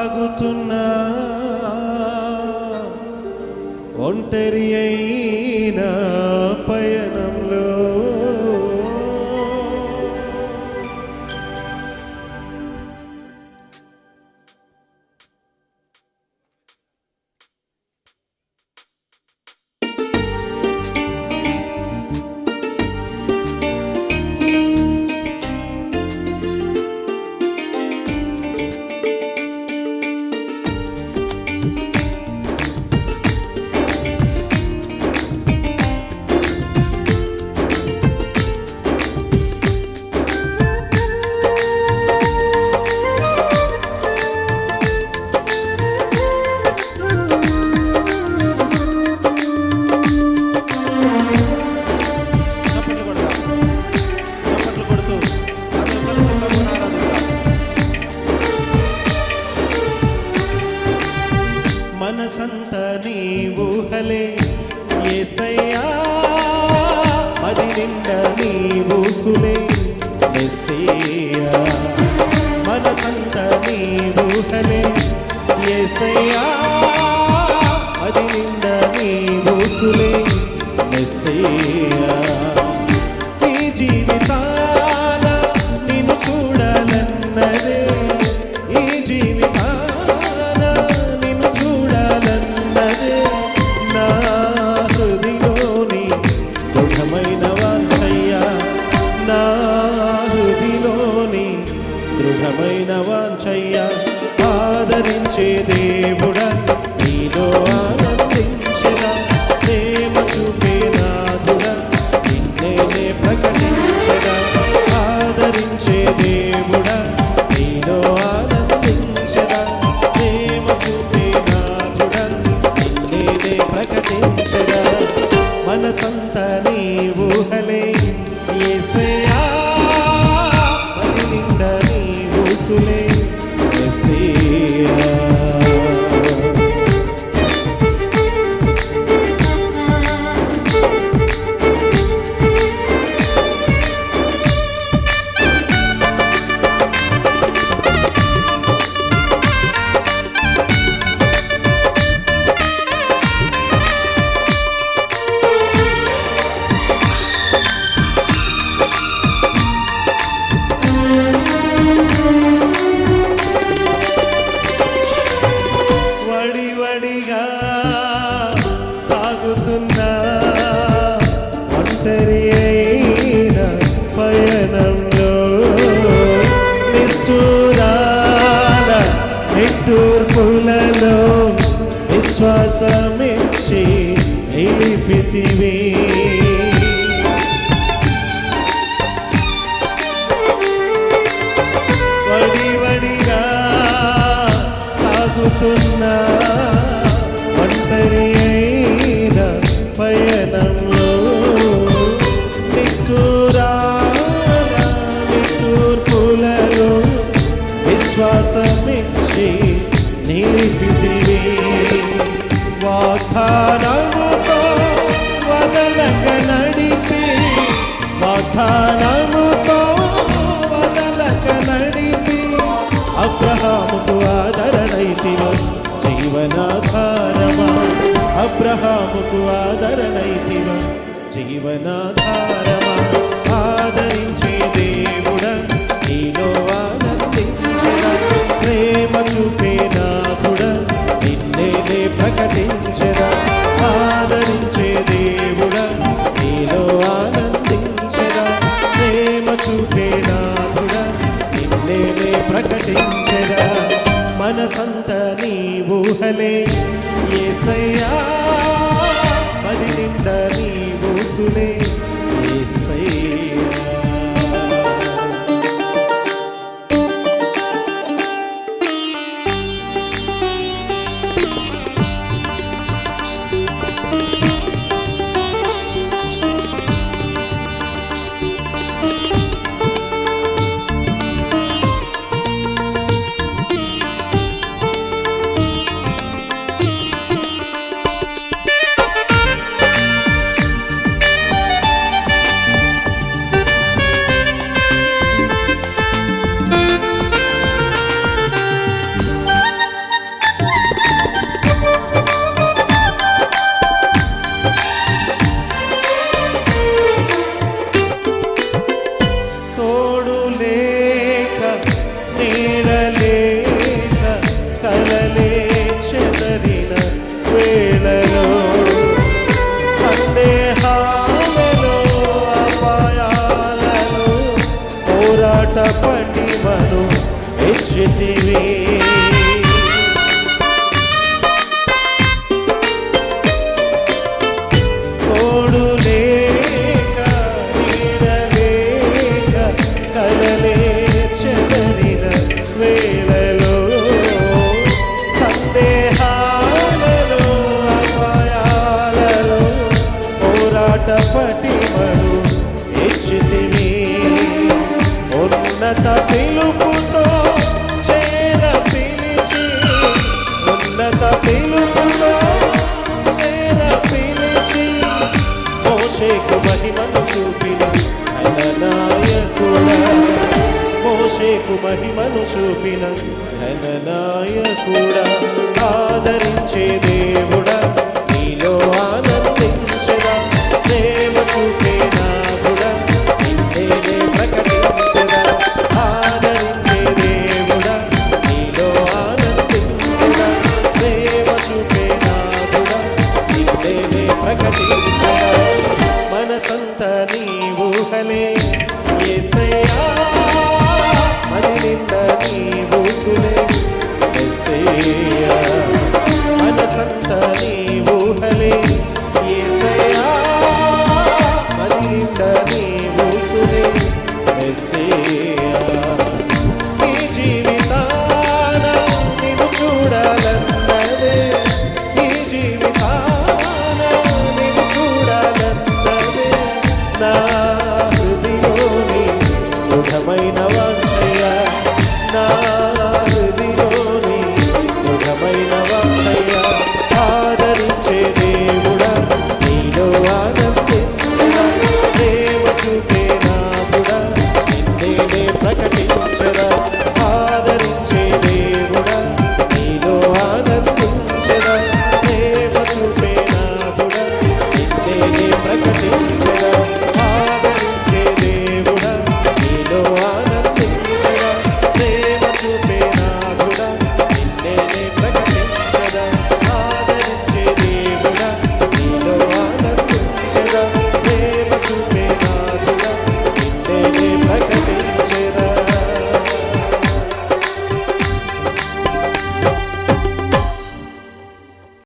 సాగుతున్నా ఒంటరి అయిన పయనంలో మనసంత నీ ఊహలే యేసయ్యా, అది నిండా నీ ఊసులే మెస్సియా. మనసంత నీ ఊహలే యేసయ్యా, అది నిండా నీ ఊసులే మెస్సియా. ఈ జీవితాన నిన్ను చూడాలన్నదే, ఈ జీవితాన నిన్ను చూడాలన్నదే నా హృదిలోని దృఢమైన వాంఛయ్యా, నా హృదిలోని దృఢమైన వాంఛయ్యా. ఆదరించే దేవుడా నీలో ఆనందించెదా, ప్రేమ చూపే నాథుడా నిన్నే ప్రకటించెదా. ఆదరించే దేవుడా నీలో ఆనందించెదా, ప్రేమ చూపే నాథుడా నిన్నే ప్రకటించెదా. మనసంత నీ ఊహలే యేసయ్యా, అది నిండా నీ ఊసులే మెస్సియా. వడివడిగా సాగుతున్నా ఒంటరి అయిన పయనంలో నిష్ఠూరాల నిట్టూర్పులలో విశ్వాసమిచ్చి నిలిపితివి. వడివడిగా సాగుతున్నా ఒంటరి అయిన పయనంలో నిష్ఠూరాల నిట్టూర్పులలో విశ్వాసమిచ్చి నిలిపితివి. వాగ్దానముతో వదలక నడిపి, వాగ్దానముతో వదలక నడిపి అబ్రహాముకు ఆదరణైతివ జీవనాధారమా. అబ్రహాముకు ఆదరణైతివ జీవనాధారమా. ఆదరించే దేవుడా నీలో ఆనందించెదా, ప్రేమ చూపే నాథుడా నిన్నే ప్రకటించెదా. ఆదరించే దేవుడా నీలో ఆనందించెదా, ప్రేమ చూపే నాథుడా నిన్నే ప్రకటించెదా. మనసంత నీ ఊహలే యేసయ్యా, అది నిండా నీ ఊసులే యేసయ్యా. తెచ్చితివి. తోడు లేక నీడలేక కలలే చెదరిన వేళలో సందేహాలలో అపాయాలలో పోరాట పటిమను ఇచ్చితివి. ఉన్నత పిలుపుతో చేర పిలిచి ఉన్నత పిలుపుతో చేర పిలిచి మోషేకు మహిమను చూపిన ఘననాయకుడా మోషేకు మహిమను చూపిన ఘననాయకుడా ఆదరించే దేవుడా నీలో ఆనందించెదా ప్రేమ చూపే నాథుడా నిన్నే ప్రకటించెదా ఆదరించే దేవుడా నీలో ఆనందించెదా ప్రేమ చూపే నాథుడా నిన్నే ప్రకటించెదా మనసంత నీ ఊహలే యేసయ్యా మది నిండా నీ ఊసులే